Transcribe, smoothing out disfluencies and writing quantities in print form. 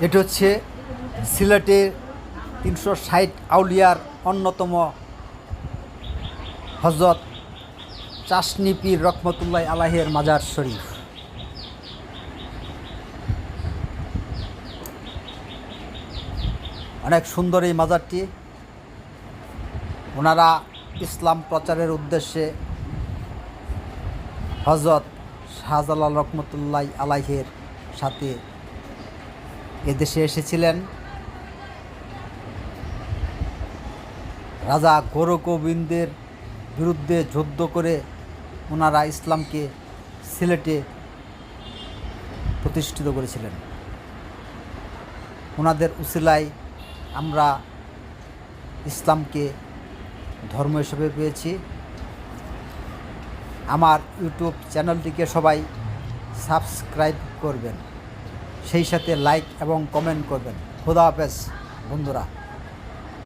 এটা হচ্ছে সিলেটের ৩৬০ আউলিয়ার অন্যতম হজরত চাশনি পীর রহমতুল্লাহ আলাইহির মাজার শরীফ। অনেক সুন্দর এই মাজারটি। ওনারা ইসলাম প্রচারের উদ্দেশ্যে হজরত শাহজালাল রহমতুল্লাহ আলাইহির সাথে এদেশে এসেছিলেন। রাজা গোরগোবিন্দের বিরুদ্ধে যুদ্ধ করে ওনারা ইসলামকে সিলেটে প্রতিষ্ঠিত করেছিলেন। ওনাদের উসিলায় আমরা ইসলামকে ধর্ম হিসেবে পেয়েছি। আমার ইউটিউব চ্যানেলটিকে সবাই সাবস্ক্রাইব করবেন, সেই সাথে লাইক এবং কমেন্ট করবেন। খোদা হাফেজ বন্ধুরা।